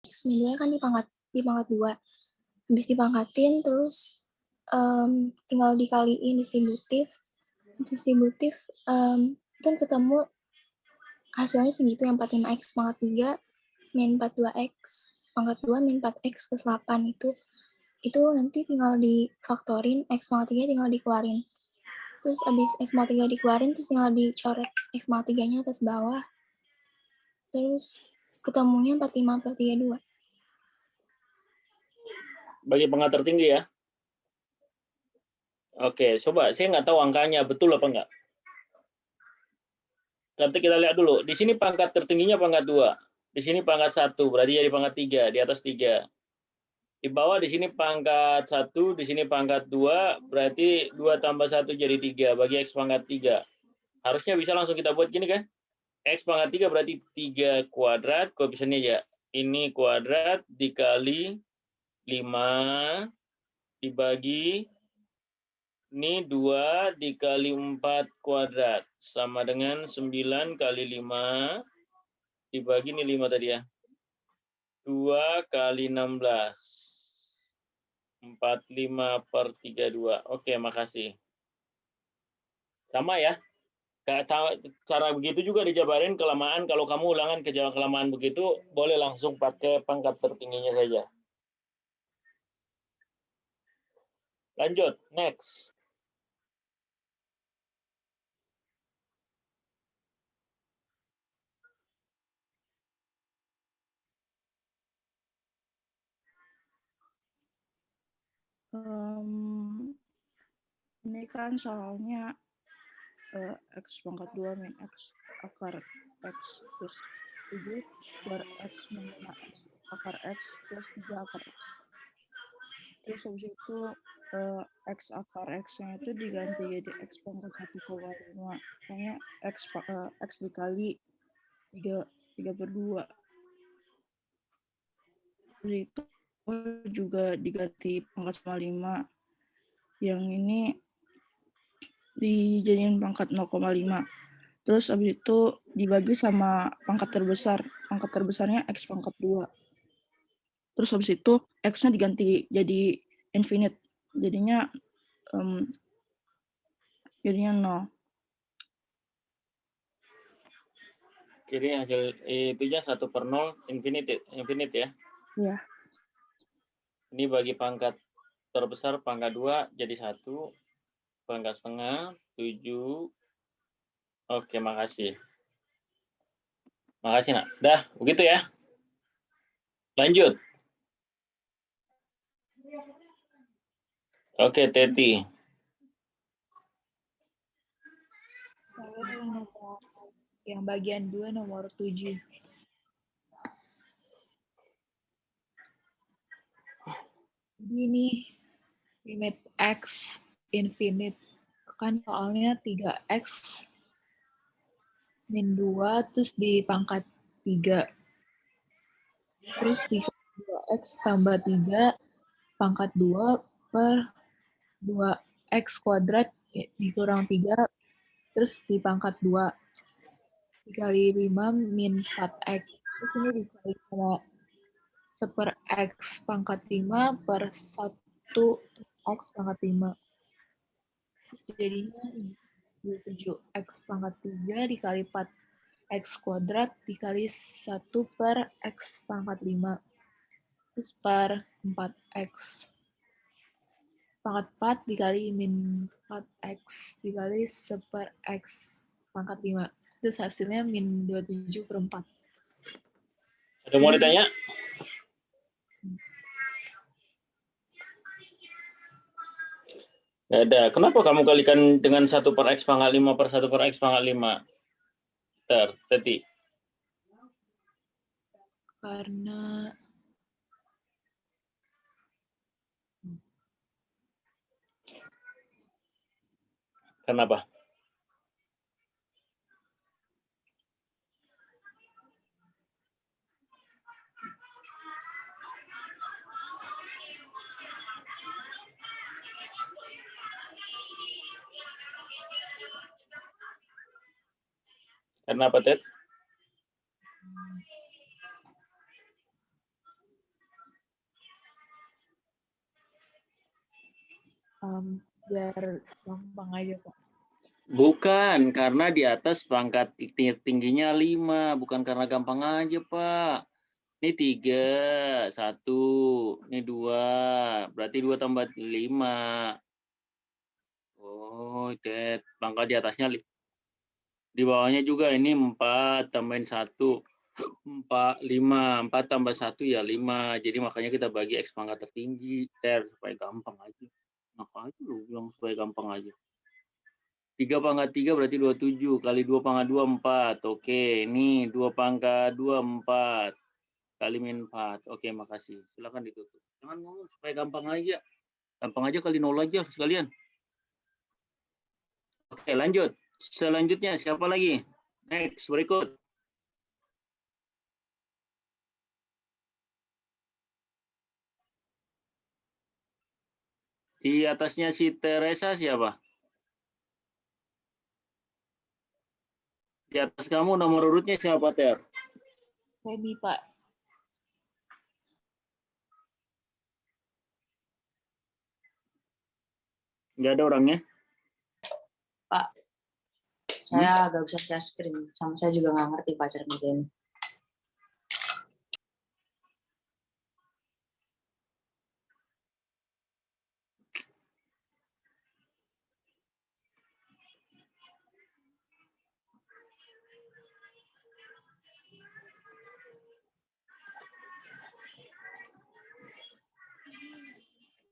X min 2 kan di pangkat 2. Habis dipangkatin terus tinggal dikaliin distributif kan ketemu hasilnya segitu yang 45X pangkat 3 min 42X pangkat 2 min 4X plus 8 itu nanti tinggal difaktorin, X pangkat 3 tinggal dikeluarin. Terus abis X pangkat 3 dikeluarin, terus tinggal dicoret X pangkat 3-nya atas bawah. Terus ketemunya 45 per 32. Bagi pangkat tertinggi ya. Oke, coba saya nggak tahu angkanya betul apa enggak. Nanti kita lihat dulu. Di sini pangkat tertingginya pangkat 2. Di sini pangkat 1, berarti jadi pangkat 3, di atas 3. Di bawah di sini pangkat 1, di sini pangkat 2, berarti 2 tambah 1 jadi 3, bagi X pangkat 3. Harusnya bisa langsung kita buat gini kan? X pangkat 3 berarti 3 kuadrat, koefisiennya ya. Ini kuadrat dikali 5 dibagi ini 2 dikali 4 kuadrat sama dengan 9 kali 5 dibagi ini 5 tadi ya. 2 kali 16. 45 per 32. Oke, makasih. Sama ya. Cara begitu juga dijabarin kelamaan. Kalau kamu ulangan kelamaan begitu, boleh langsung pakai pangkat tertingginya saja. Lanjut, next. Ini kan soalnya X pangkat 2 min X akar X plus 7 per X min 5X akar X plus 3 akar X. Terus habis itu X akar X-nya itu diganti jadi X pangkat 1,5. Makanya X dikali 3 per 2. Terus itu juga diganti pangkat 5. Yang ini dijadiin pangkat 0,5. Terus habis itu dibagi sama pangkat terbesar. Pangkat terbesarnya X pangkat 2. Terus habis itu X-nya diganti jadi infinite. Jadinya 0. Jadi hasil itunya 1/0 infinite ya. Iya. Ini bagi pangkat terbesar pangkat 2 jadi 1, pangkat setengah 7. Oke, makasih. Makasih, Nak. Dah, begitu ya. Lanjut. Oke, Teti. Yang bagian 2 nomor 7. Jadi ini limit X infinite. Kan soalnya 3X min 2 terus di pangkat 3. Terus di 2X tambah 3 pangkat 2 per 2X kuadrat dikurang 3 terus di pangkat 2 dikali 5 min 4X. Terus ini dikali sama 1 X pangkat 5 per 1X pangkat 5. Terus jadinya 27X pangkat 3 dikali 4X kuadrat dikali 1 per X pangkat 5. Terus per 4X. Pangkat 4 dikali min 4X dikali 1 per X pangkat 5. Terus hasilnya min 27 per 4. Ada mau ditanya? Nggak ada. Kenapa kamu kalikan dengan 1 per X pangkat 5 per 1 per X pangkat 5? Teti. Karena Kenapa? Kenapa, Tet? Biar gampang aja, Pak. Bukan, karena di atas pangkat tingginya 5, bukan karena gampang aja, Pak. Ini 3, 1, ini 2, berarti 2 tambah 5. Oh, pangkat di atasnya, di bawahnya juga ini 4, tambahin 1, 5 tambah 1 ya 5. Jadi makanya kita bagi X pangkat tertinggi, supaya gampang aja. Ngapain lu bilang supaya gampang aja. 3 pangkat 3 berarti 27, kali 2 pangkat 2, 4. Oke, ini 2 pangkat 2, 4. Kali min 4. Oke, makasih. Silakan ditutup. Jangan ngomong supaya gampang aja. Gampang aja kali 0 aja sekalian. Oke, lanjut. Selanjutnya siapa lagi? Next, berikut. Di atasnya si Teresa siapa? Di atas kamu nomor urutnya siapa, Ter? Feby, Pak. Nggak ada orangnya? Pak, saya agak bisa share screen. Sama saya juga nggak ngerti Pak cara ngerjain.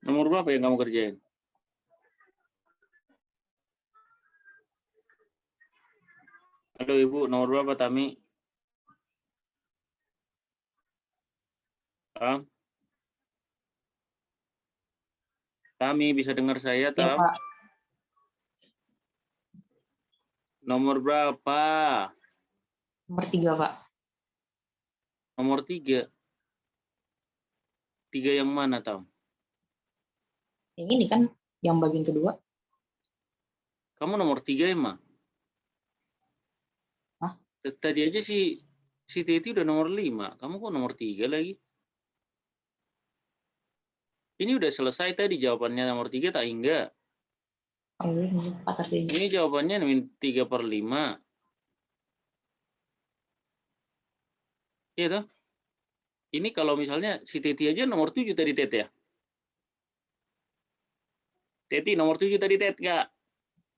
Nomor berapa yang kamu kerjain? Halo Ibu, nomor berapa Tami? Tami bisa dengar saya, Ya Tam? Pak, Nomor berapa? nomor 3 Pak. Nomor 3. 3 yang mana, Tam? Yang ini kan yang bagian kedua. Kamu nomor 3 emang? Hah? Tadi aja si Titi udah nomor 5. Kamu kok nomor 3 lagi? Ini udah selesai tadi jawabannya nomor 3 tak enggak? Oh, ini Pak tadi. Ini jawabannya 3/5. Iya toh? Ini kalau misalnya si Titi aja nomor 7 tadi, Tet ya? Teti nomor 7 tadi, Tet, Kak?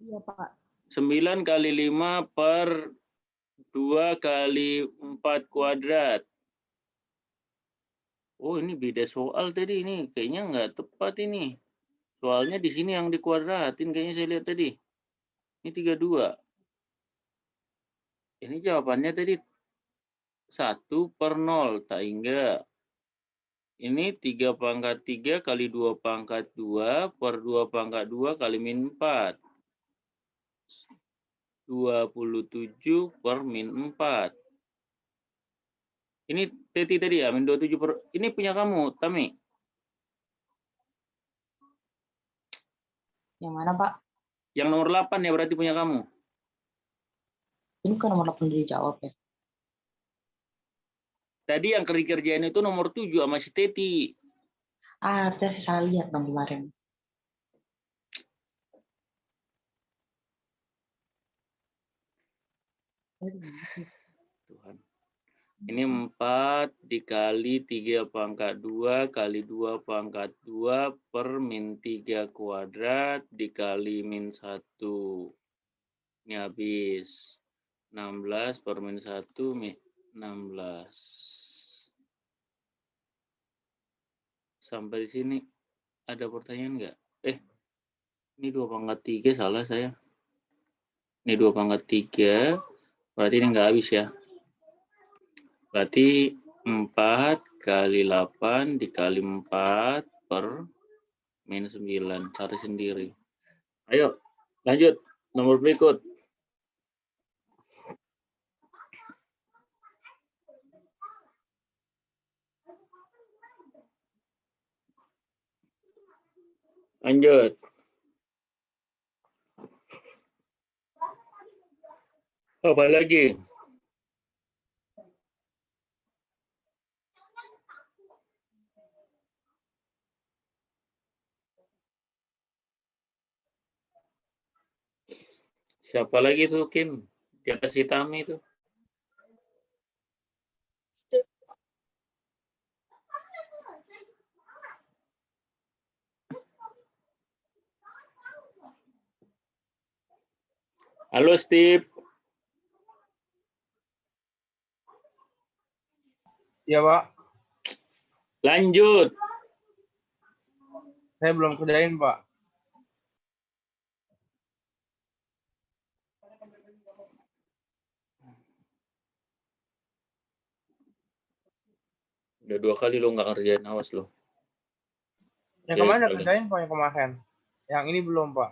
Iya, Pak. 9 kali 5 per 2 kali 4 kuadrat. Oh, ini beda soal tadi. Ini kayaknya nggak tepat ini. Soalnya di sini yang dikuadratin kayaknya saya lihat tadi. Ini 32. Ini jawabannya tadi 1/0. Tak enggak. Ini 3 pangkat 3 kali 2 pangkat 2 per 2 pangkat 2 kali min 4. 27 per min 4. Ini Teti tadi ya, min 27 per... Ini punya kamu, Tami. Yang mana Pak? Yang nomor 8 ya berarti punya kamu. Ini kan nomor 8 dijawab ya. Tadi yang kerjain itu nomor 7 sama si Teti. Ah, terus saya lihat dong kemarin. Tuhan. Ini 4 dikali 3 pangkat 2 kali 2 pangkat 2 per min 3 kuadrat dikali min 1. Ini habis. 16 per min 1 16. Sampai di sini ada pertanyaan nggak? Ini 2 pangkat 3 salah saya. Ini 2 pangkat 3. Berarti ini nggak habis ya. Berarti 4 kali 8 dikali 4 per min 9. Cari sendiri. Ayo, lanjut. Nomor berikut. Lanjut. Apa lagi? Siapa lagi tuh Kim? Di atas hitam itu. Halo Steve. Iya, Pak. Lanjut. Saya belum kerjain, Pak. Udah 2 kali lo nggak ngerjain, awas lo. Yang Oke, kemarin udah sekali. kerjain, Pak, yang kemarin. Yang ini belum, Pak.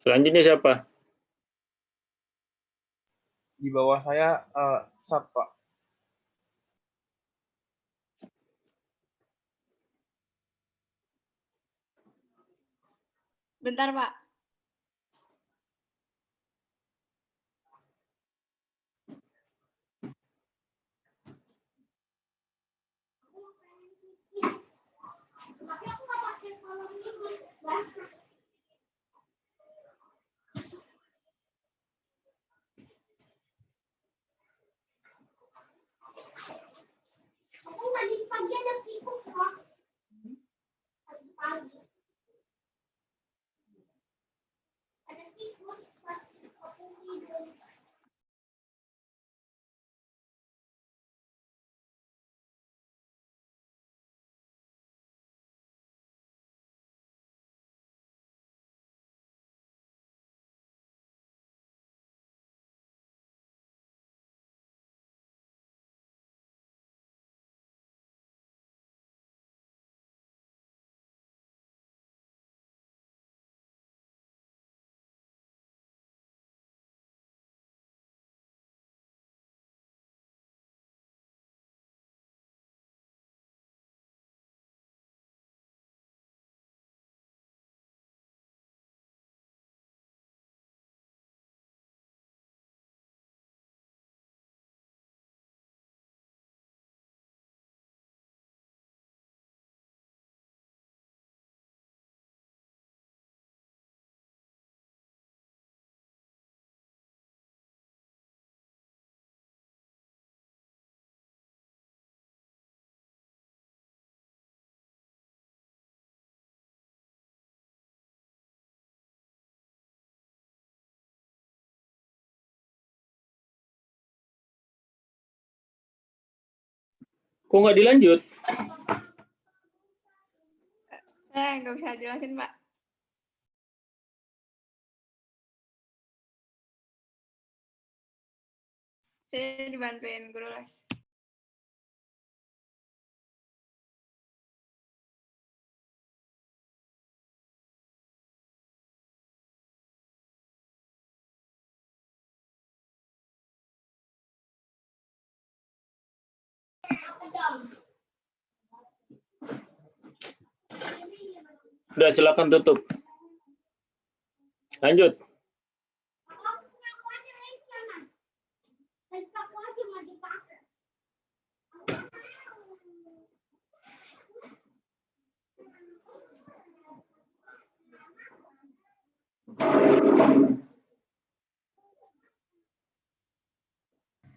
Selanjutnya siapa? Di bawah saya, Sat, Pak. Bentar, Pak. Kok nggak dilanjut? Saya nggak bisa jelasin, Pak. Saya dibantuin guru les. Udah, silakan tutup. Lanjut.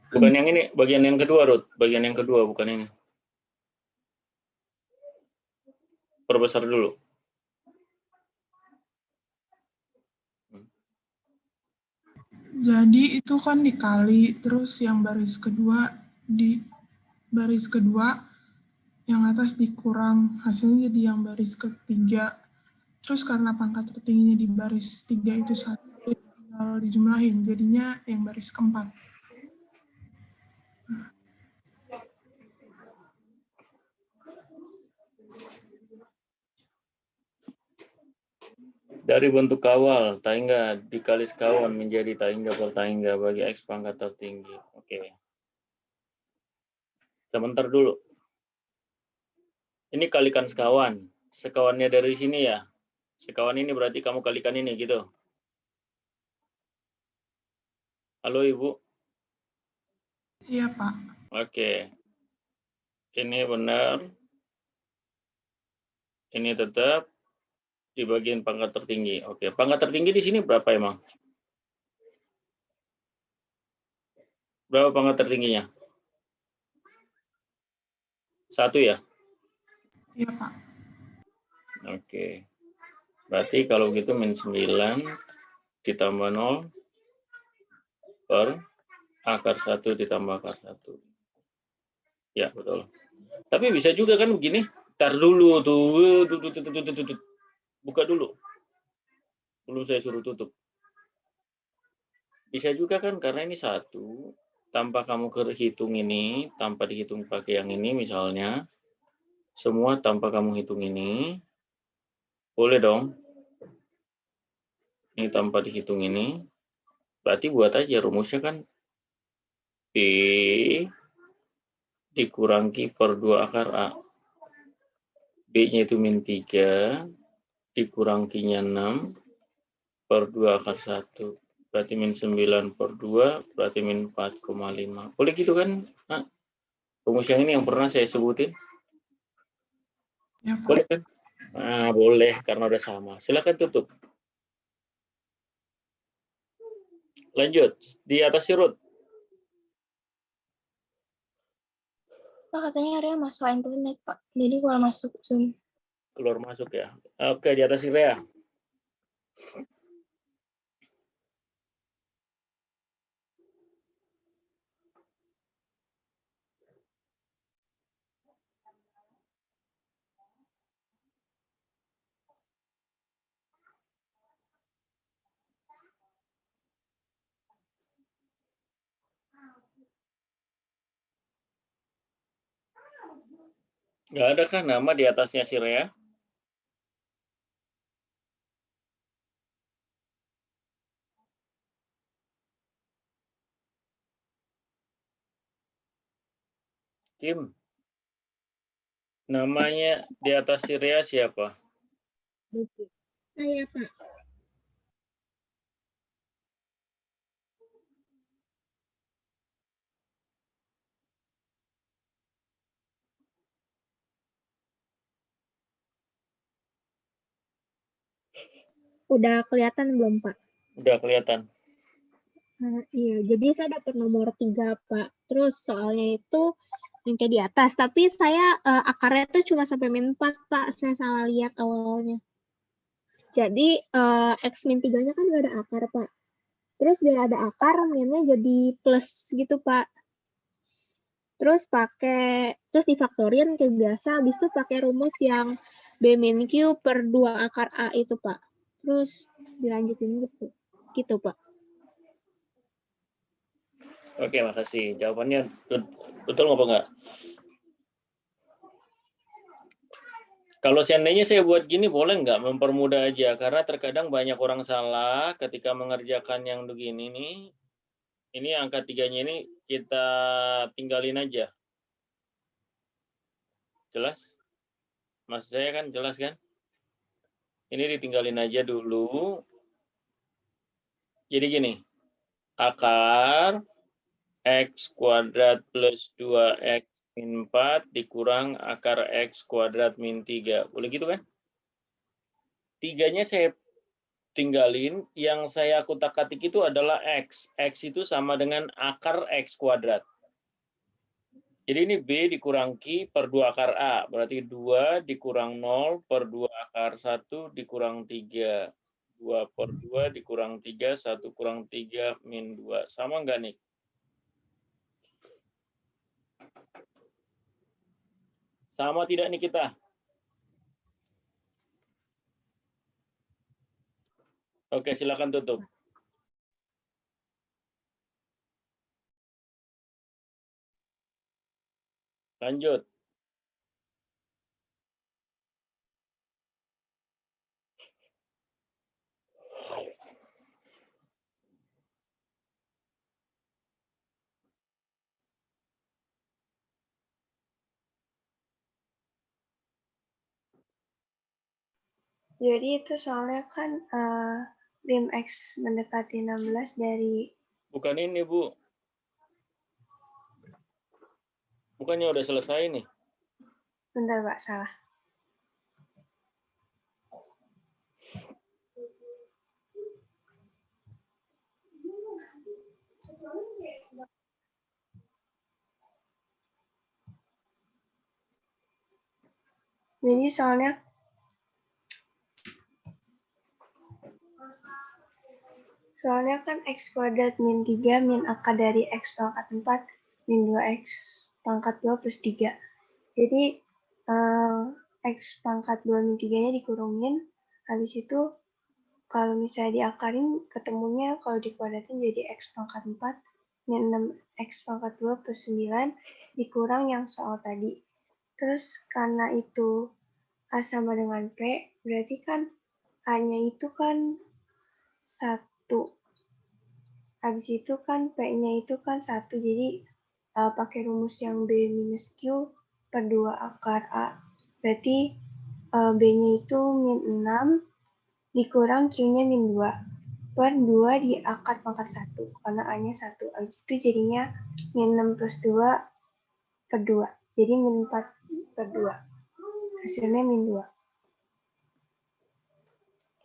Bukan yang ini, bagian yang kedua, Ruth. Bagian yang kedua, bukan ini. Perbesar dulu. Jadi itu kan dikali, terus yang baris kedua di baris kedua yang atas dikurang, hasilnya jadi yang baris ketiga. Terus karena pangkat tertingginya di baris 3 itu 1, tinggal dijumlahin, jadinya yang baris keempat. Dari bentuk awal, taingga dikali sekawan menjadi taingga per taingga bagi X pangkat tertinggi. Oke. Sebentar dulu. Ini kalikan sekawan. Sekawannya dari sini ya. Sekawan ini berarti kamu kalikan ini gitu. Halo Ibu. Iya, Pak. Oke. Ini benar. Ini tetap di bagian pangkat tertinggi. Oke, pangkat tertinggi di sini berapa emang? Berapa pangkat tertingginya? 1 ya? Iya, Pak. Oke. Berarti kalau gitu min 9 ditambah 0 per akar 1 ditambah akar 1. Ya, betul. Tapi bisa juga kan begini. Tar dulu tuh. Buka dulu. Belum saya suruh tutup. Bisa juga kan karena ini 1. Tanpa kamu hitung ini, tanpa dihitung pakai yang ini misalnya. Semua tanpa kamu hitung ini. Boleh dong. Ini tanpa dihitung ini. Berarti buat aja rumusnya kan. B dikurangi per 2 akar A. B-nya itu min 3. Dikuranginya 6 per 2 akar 1. Berarti min 9 per 2, berarti min 4,5. Boleh gitu kan? Nah, rumus yang ini yang pernah saya sebutin? Ya, Pak. Boleh kan? Nah, boleh, karena udah sama. Silakan tutup. Lanjut, di atas sirut. Pak, katanya area masalah internet, Pak. Jadi keluar masuk Zoom. Keluar masuk ya. Oke, di atas Rea. Nggak ada kan nama di atasnya si Rea? Kim, namanya di atas si Rea siapa? Saya, Pak. Udah kelihatan belum, Pak? Udah kelihatan. Iya, jadi saya dapat nomor 3, Pak. Terus soalnya itu yang kayak di atas, tapi saya akarnya tuh cuma sampai min 4, Pak. Saya salah lihat awalnya. Jadi X min 3-nya kan nggak ada akar, Pak. Terus biar ada akar, minnya jadi plus gitu, Pak. Terus difaktorin kayak biasa, habis itu pakai rumus yang B min Q per 2 akar A itu, Pak. Terus dilanjutin gitu, Pak. Oke, makasih. Jawabannya betul apa enggak? Kalau seandainya saya buat gini, boleh nggak mempermudah aja? Karena terkadang banyak orang salah ketika mengerjakan yang begini nih. Ini angka 3-nya ini kita tinggalin aja. Jelas? Maksud saya kan jelas kan? Ini ditinggalin aja dulu. Jadi gini, akar X kuadrat plus 2X min 4 dikurang akar X kuadrat min 3. Boleh gitu kan? 3-nya saya tinggalin, yang saya kutak-katik itu adalah X. X itu sama dengan akar X kuadrat. Jadi ini B dikurangi per 2 akar A. Berarti 2 dikurang 0 per 2 akar 1 dikurang 3. 2 per 2 dikurang 3, 1 kurang 3 min 2. Sama nggak nih? Sama tidak nih kita? Oke, silakan tutup. Lanjut. Jadi itu soalnya kan lim X mendekati 16 dari... Bukan ini, Bu. Bukannya udah selesai nih? Bentar, Pak, salah. Jadi soalnya kan X kuadrat min 3 min akar dari X pangkat 4 min 2X pangkat 2 plus 3. Jadi X pangkat 2 min 3-nya dikurungin, habis itu kalau misalnya diakarin ketemunya kalau dikuadratin jadi X pangkat 4 min 6X pangkat 2 plus 9 dikurang yang soal tadi. Terus karena itu A sama dengan P, berarti kan A-nya itu kan 1. Habis itu kan P-nya itu kan 1, jadi pakai rumus yang B minus Q per 2 akar A. Berarti B-nya itu min 6 dikurang Q-nya min 2 per 2 di akar pangkat 1, karena A-nya 1. Habis itu jadinya min 6 plus 2 per 2. Jadi min 4 per 2. Hasilnya min 2.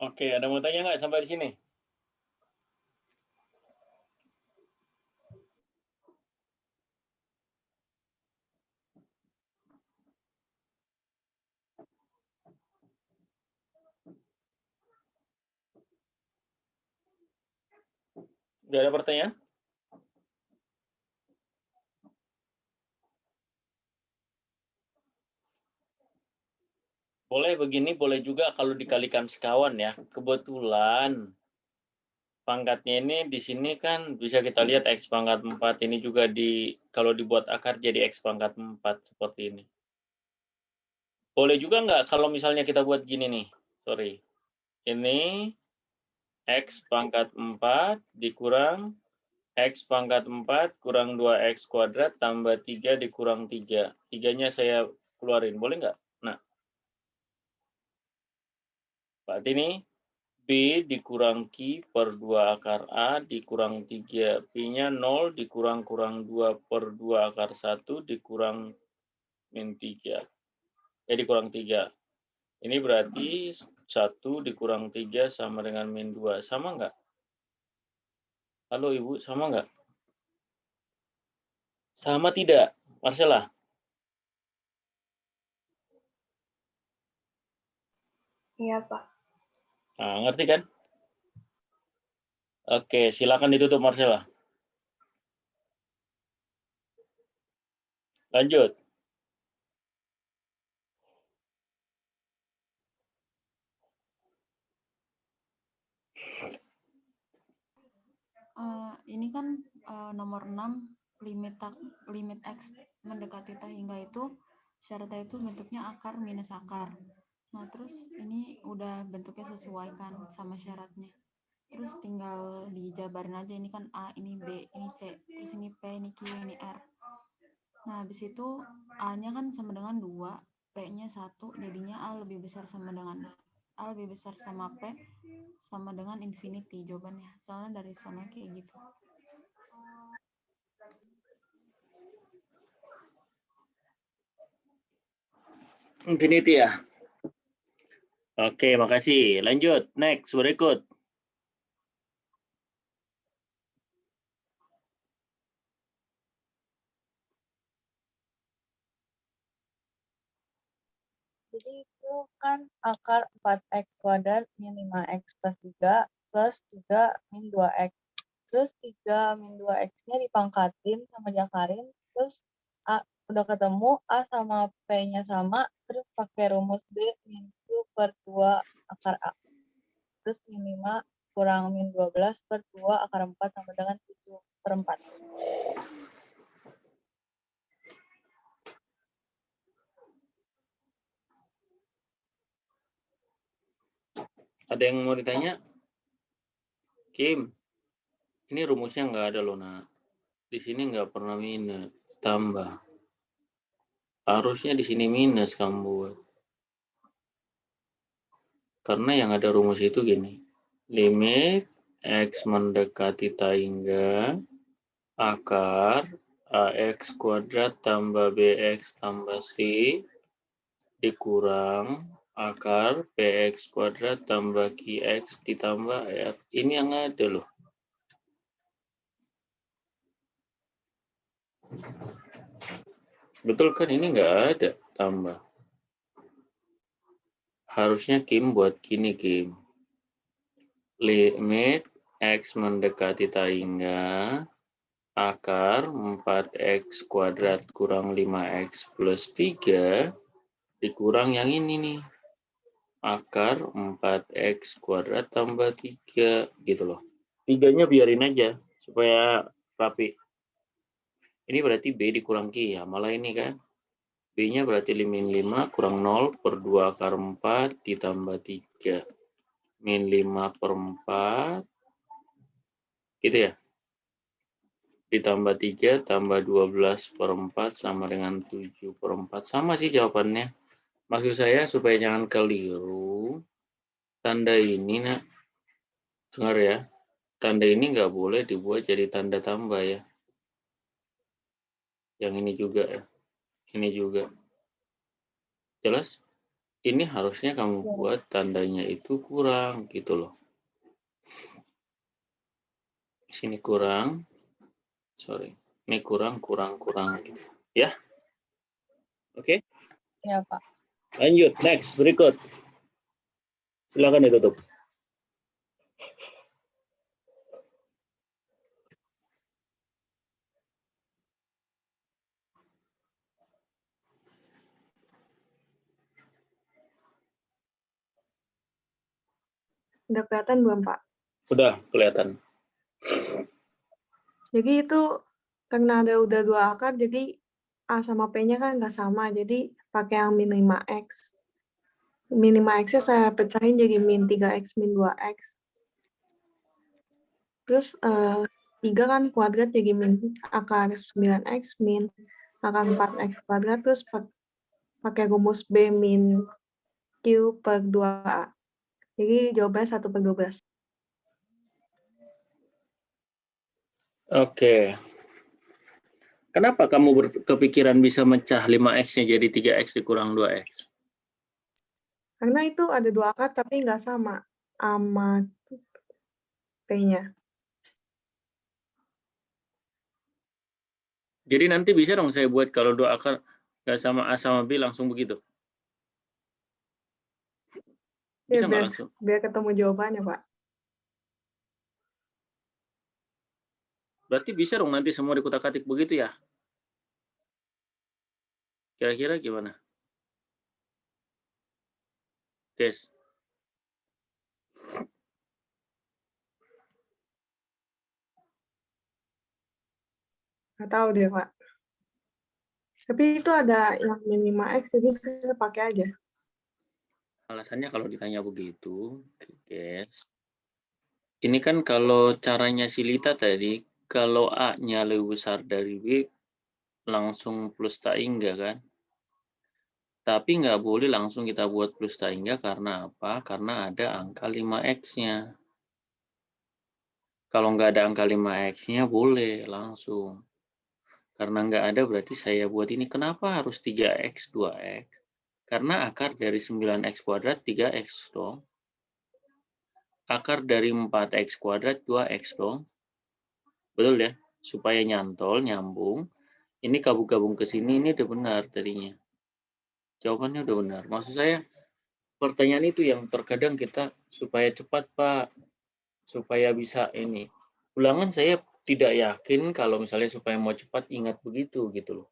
Oke, ada mau tanya nggak sampai di sini? Nggak ada pertanyaan? Boleh begini, boleh juga kalau dikalikan sekawan ya. Kebetulan pangkatnya ini di sini kan bisa kita lihat X pangkat 4 ini juga kalau dibuat akar jadi X pangkat 4 seperti ini. Boleh juga nggak kalau misalnya kita buat gini nih, sorry. Ini X pangkat 4 dikurang X pangkat 4 kurang 2X kuadrat tambah 3 dikurang 3. 3-nya saya keluarin, boleh nggak? Nah, berarti ini B dikurang Q per 2 akar A dikurang 3. P-nya 0 dikurang 2 per 2 akar 1 dikurang min 3. Dikurang 3. Ini berarti 1 dikurang 3 sama dengan min 2. Sama nggak? Halo Ibu, sama nggak? Sama tidak, Marcella? Iya, Pak. Nah, ngerti kan? Oke, silakan ditutup Marcella. Lanjut. Ini kan nomor 6 limit X mendekati tak hingga itu syaratnya itu bentuknya akar minus akar. Nah, terus ini udah bentuknya sesuai kan sama syaratnya. Terus tinggal dijabarin aja, ini kan A, ini B, ini C, terus ini P, ini Q, ini R. Nah, habis itu A-nya kan sama dengan 2, P-nya 1, jadinya A lebih besar sama P sama dengan infinity jawabannya. Soalnya dari soalnya kayak gitu. Infinity ya. Oke, makasih. Lanjut, next, berikut. Jadi itu kan akar 4x kuadrat min 5x plus 3 plus 3 min 2x. Terus 3 min 2x-nya dipangkatin sama diakarin. Terus udah ketemu A sama P-nya sama. Terus pakai rumus B min Q per 2 akar A. Terus min 5 kurang min 12 per 2 akar 4 sama dengan 7 per 4. Ada yang mau ditanya? Kim, ini rumusnya nggak ada loh, nak. Di sini nggak pernah minus, tambah. Harusnya di sini minus kamu buat. Karena yang ada rumus itu gini. Limit X mendekati tak hingga akar AX kuadrat tambah BX tambah C dikurang akar PX kuadrat tambah QX ditambah R. Ini yang ada loh. Betul kan, ini nggak ada tambah. Harusnya Kim buat gini, Kim. Limit X mendekati hingga akar 4X kuadrat kurang 5X plus 3 dikurang yang ini nih. Akar 4X kuadrat tambah 3 gitu loh. 3-nya biarin aja supaya rapi. Ini berarti B dikurang Q ya, malah ini kan. B-nya berarti min 5 kurang 0 per 2 akar 4 ditambah 3. Min 5 per 4. Gitu ya. Ditambah 3 tambah 12 per 4 sama dengan 7 per 4. Sama sih jawabannya. Maksud saya supaya jangan keliru. Tanda ini, nak. Dengar ya. Tanda ini nggak boleh dibuat jadi tanda tambah ya. Yang ini juga ya. Ini juga. Jelas? Ini harusnya kamu buat tandanya itu kurang gitu loh. Sini kurang. Sorry. Ini kurang gitu. Ya? Oke? Ya, Pak. Lanjut. Next. Berikut. Silakan ditutup. Udah kelihatan belum, Pak? Udah kelihatan. Jadi itu karena ada udah 2 akar, jadi A sama P-nya kan nggak sama, jadi pakai yang min 5X. Min 5X-nya saya pecahin jadi min 3X, min 2X. Terus 3 kan kuadrat jadi min akar 9X, min akar 4X kuadrat, terus pakai rumus B min Q per 2A. Jadi jawabannya 1/12. Oke. Kenapa kamu kepikiran bisa mecah 5X-nya jadi 3X dikurang 2X? Karena itu ada 2 akar tapi nggak sama sama P-nya. Jadi nanti bisa dong saya buat kalau 2 akar nggak sama A sama B langsung begitu? Bisa nggak langsung? Biar ketemu jawabannya, Pak. Berarti bisa dong nanti semua dikutak-katik begitu ya? Kira-kira gimana? Guys. Nggak tahu deh, Pak. Tapi itu ada yang min 5X, jadi saya pakai aja. Alasannya kalau ditanya begitu, guys. Ini kan kalau caranya si Lita tadi, kalau A-nya lebih besar dari B, langsung plus tak hingga kan? Tapi nggak boleh langsung kita buat plus tak hingga karena apa? Karena ada angka 5X-nya. Kalau nggak ada angka 5X-nya boleh langsung. Karena nggak ada berarti saya buat ini. Kenapa harus 3X, 2X? Karena akar dari 9X kuadrat 3X dong. Akar dari 4X kuadrat 2X dong. Betul ya? Supaya nyantol, nyambung. Ini gabung-gabung ke sini, ini udah benar tadinya. Jawabannya udah benar. Maksud saya, pertanyaan itu yang terkadang kita supaya cepat, Pak. Supaya bisa ini. Ulangan saya tidak yakin kalau misalnya supaya mau cepat ingat begitu gitu loh.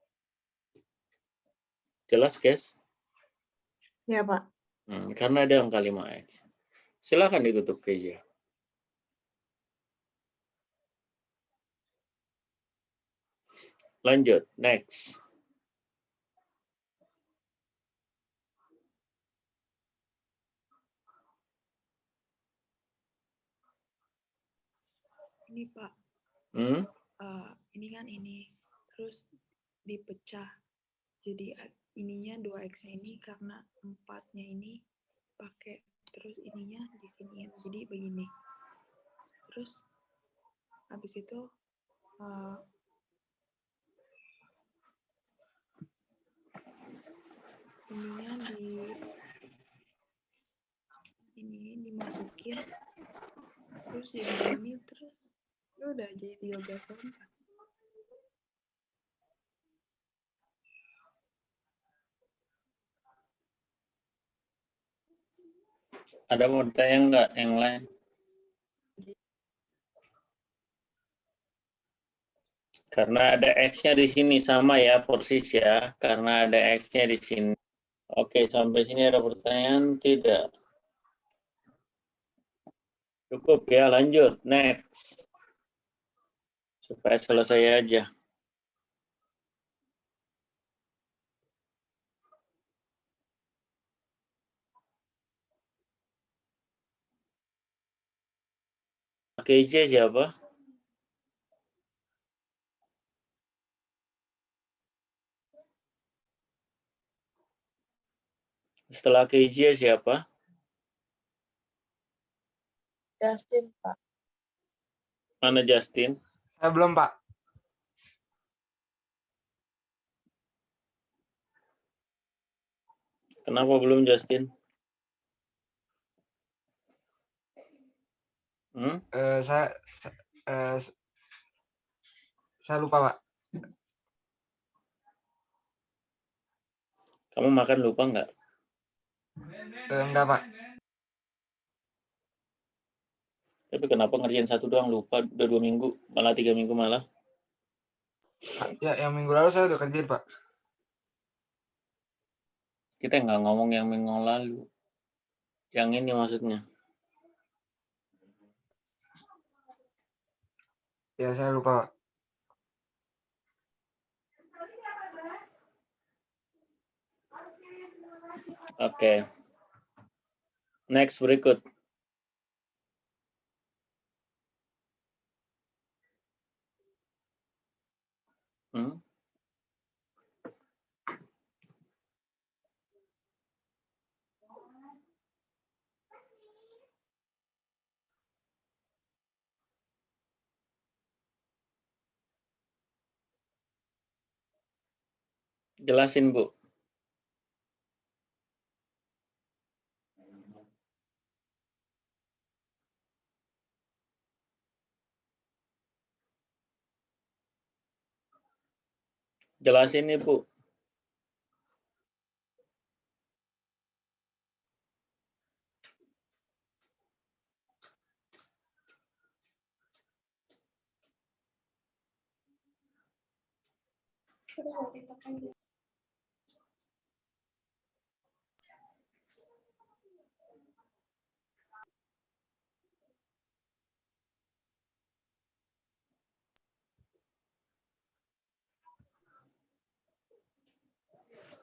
Jelas, guys? Ya, Pak. Karena ada angka 5X. Silakan ditutup aja. Lanjut, next. Ini Pak, ini kan ini, terus dipecah. Jadi ininya 2X-nya ini karena 4-nya ini pakai, terus ininya di sini. Jadi begini. Terus habis itu ininya dimasukin, terus jadi ini, terus udah jadi 13/4. Ada mau tanya enggak yang lain? Karena ada X-nya di sini sama ya, persis ya. Karena ada X-nya di sini. Oke, sampai sini ada pertanyaan? Tidak. Cukup ya, lanjut. Next. Supaya selesai aja. KJ siapa? Setelah KJ siapa? Justin, Pak. Mana Justin? Saya belum, Pak. Kenapa belum Justin? Saya lupa, Pak. Kamu makan lupa nggak? Enggak, Pak. Tapi kenapa ngerjain satu doang lupa? Udah 2 minggu, malah 3 minggu malah. Ya, yang minggu lalu saya udah kerjain, Pak. Kita nggak ngomong yang minggu lalu. Yang ini maksudnya. Ya, saya lupa, Pak. Oke. Next berikut. Jelasin, Bu. Jelasin nih, Bu.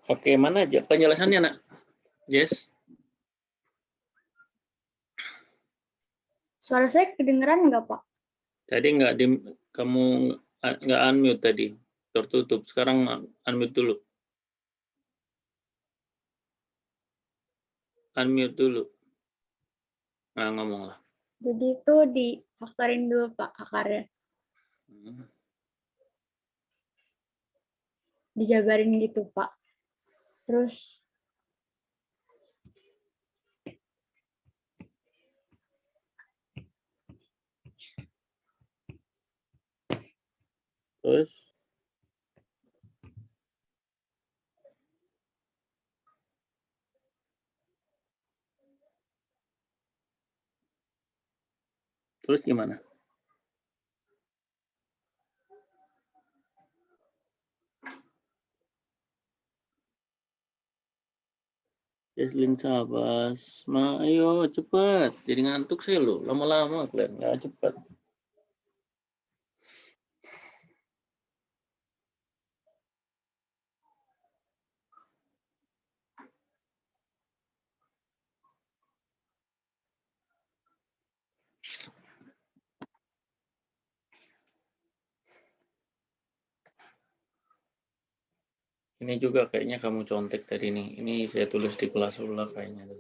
Oke, mana aja penjelasannya, Nak? Yes. Suara saya kedengeran nggak, Pak? Tadi kamu nggak unmute tadi, tertutup. Sekarang unmute dulu. Unmute dulu. Nah, ngomonglah. Jadi itu diakarin dulu, Pak, akarnya. Dijabarin gitu, Pak. Terus Terus gimana? Jeslin Sabas, ayo cepat. Jadi ngantuk sih lo, lama-lama kalian nggak cepat. Ini juga kayaknya kamu contek tadi nih. Ini saya tulis di kelas sebelah kayaknya.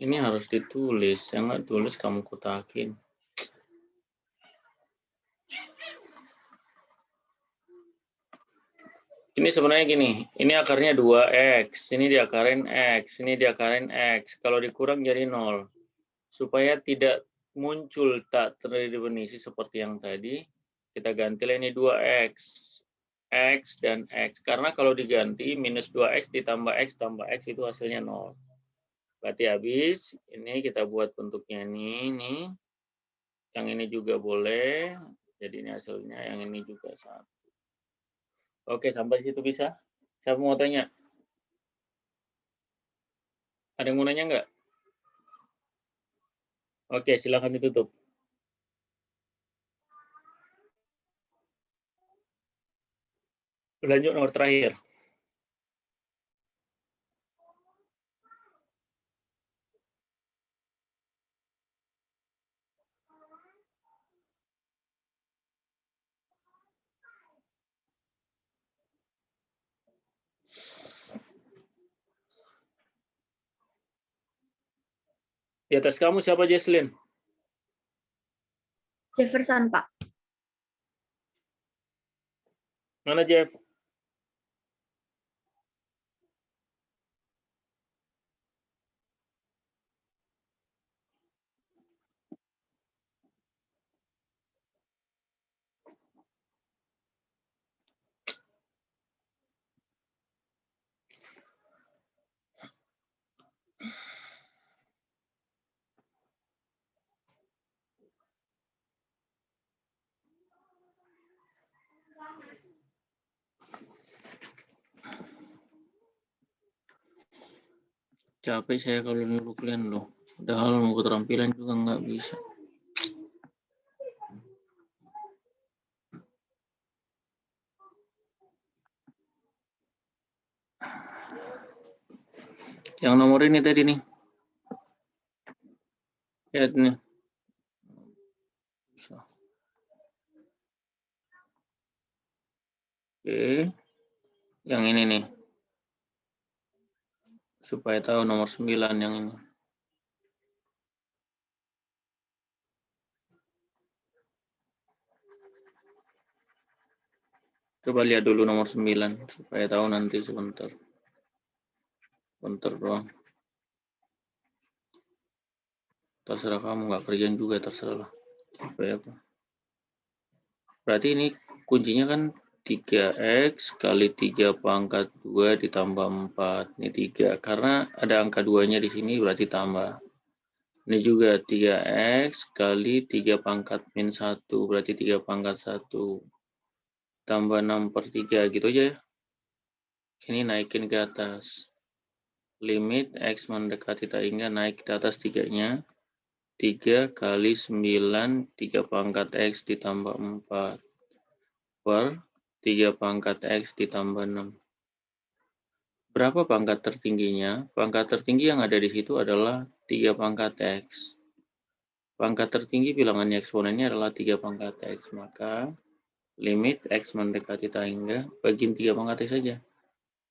Ini harus ditulis, yang nggak tulis kamu kotakin. Ini sebenarnya gini, ini akarnya 2X, ini diakarin X, ini diakarin X. Kalau dikurang jadi 0. Supaya tidak muncul tak terdefinisi seperti yang tadi, kita gantilah ini 2X. X dan X. Karena kalau diganti minus 2X ditambah X tambah X itu hasilnya 0. Berarti habis. Ini kita buat bentuknya ini. Yang ini juga boleh. Jadi ini hasilnya. Yang ini juga 1. Oke, sampai situ bisa? Siapa mau tanya? Ada yang mau nanya nggak? Oke, silakan ditutup. Lanjut nomor terakhir. Di atas kamu siapa, Jesslyn? Jefferson, Pak. Mana, Jeff? Capek saya kalau nyuruh kalian loh. Padahal mau keterampilan juga nggak bisa. Yang nomor ini tadi nih. Lihat nih. Oke. Yang ini nih. Supaya tahu nomor 9 yang ini. Coba lihat dulu nomor 9 supaya tahu nanti sebentar. Bentar doang. Terserah kamu, nggak kerjaan juga terserah lah. Supaya aku. Berarti ini kuncinya kan 3x kali 3 pangkat 2 ditambah 4. Ini 3. Karena ada angka 2-nya di sini berarti tambah. Ini juga 3x kali 3 pangkat min 1. Berarti 3 pangkat 1. Tambah 6/3 gitu aja ya. Ini naikin ke atas. Limit x mendekati tak hingga naik ke atas 3-nya. 3 kali 9, 3 pangkat x ditambah 4. Per 3 pangkat x ditambah 6. Berapa pangkat tertingginya? Pangkat tertinggi yang ada di situ adalah 3 pangkat x. Pangkat tertinggi bilangannya eksponennya adalah 3 pangkat x. Maka limit x mendekati tak hingga bagiin 3 pangkat x saja.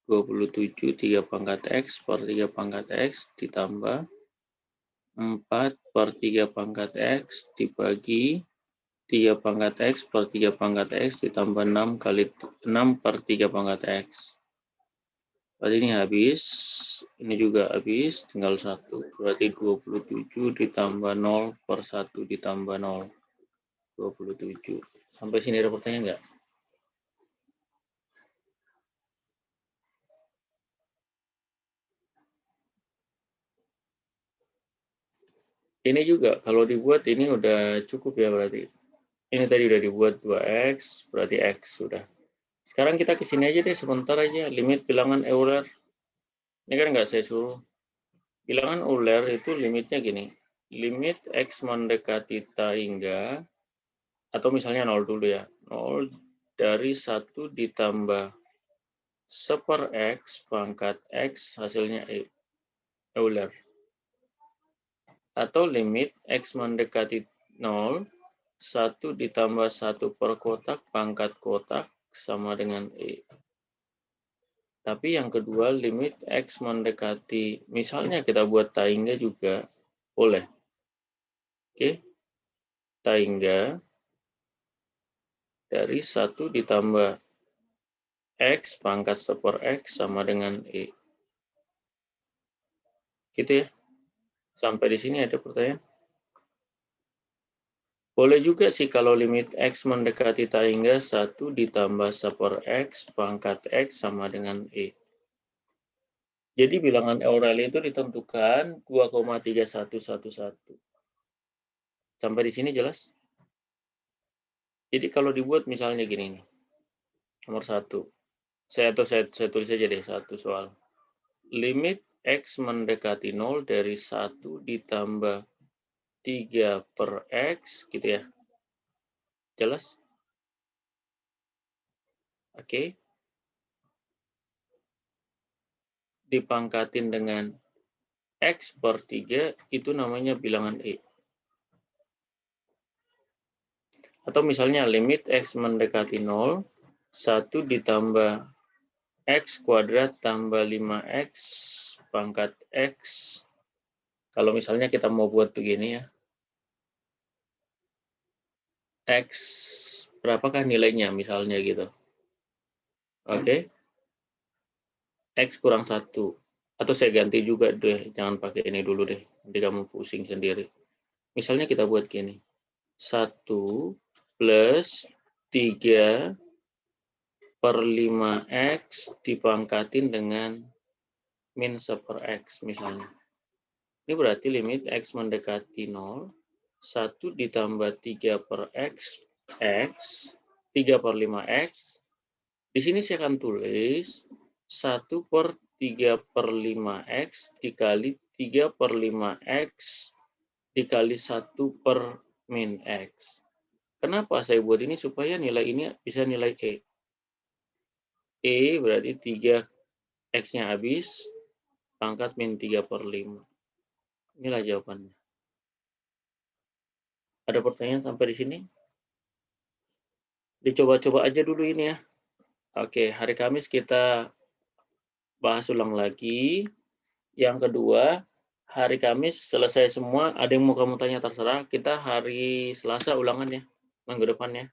27 3 pangkat x per 3 pangkat x ditambah 4 per 3 pangkat x dibagi 3 pangkat x per 3 pangkat x ditambah 6 kali 6 per 3 pangkat x. Berarti ini habis, ini juga habis, tinggal 1. Berarti 27 ditambah 0 per 1 ditambah 0. 27. Sampai sini ada pertanyaan nggak? Ini juga, kalau dibuat ini udah cukup ya berarti. Ini tadi udah dibuat 2x, berarti x sudah. Sekarang kita ke sini aja deh, sebentar aja. Limit bilangan Euler. Ini kan nggak saya suruh. Bilangan Euler itu limitnya gini. Limit x mendekati tak hingga, atau misalnya 0 dulu ya. 0 dari 1 ditambah 1 x pangkat x hasilnya Euler. Atau limit x mendekati 0, 1 ditambah 1 per kotak pangkat kotak sama dengan E. Tapi yang kedua limit x mendekati, misalnya kita buat tak hingga juga boleh. Oke, tak hingga dari 1 ditambah x pangkat 1 x sama dengan E. Gitu ya. Sampai di sini ada pertanyaan? Boleh juga sih kalau limit x mendekati tak hingga 1 ditambah 1 x pangkat x sama dengan E. Jadi bilangan Euler itu ditentukan 2,3111. Sampai di sini jelas? Jadi kalau dibuat misalnya gini nih. Nomor 1. Saya tulis aja deh satu soal. Limit X mendekati 0 dari 1 ditambah 3 per X, gitu ya. Jelas? Oke. Dipangkatin dengan X per 3, itu namanya bilangan E. Atau misalnya limit X mendekati 0, 1 ditambah X kuadrat tambah 5X pangkat X. Kalau misalnya kita mau buat begini ya. X berapakah nilainya misalnya gitu. Oke. X kurang 1. Atau saya ganti juga deh, jangan pakai ini dulu deh. Nanti kamu pusing sendiri. Misalnya kita buat gini. 1 plus 3 per 5X dipangkatin dengan min 1 per X misalnya. Ini berarti limit X mendekati 0, 1 ditambah 3 per X, 3 per 5X. Di sini saya akan tulis 1 per 3 per 5X dikali 3 per 5X dikali 1 per min X. Kenapa saya buat ini? Supaya nilai ini bisa nilai E. E berarti 3 X-nya habis, pangkat min 3 per 5. Inilah jawabannya. Ada pertanyaan sampai di sini? Dicoba-coba aja dulu ini ya. Oke, hari Kamis kita bahas ulang lagi. Yang kedua, hari Kamis selesai semua. Ada yang mau kamu tanya terserah. Kita hari Selasa ulangan ya, minggu depan ya.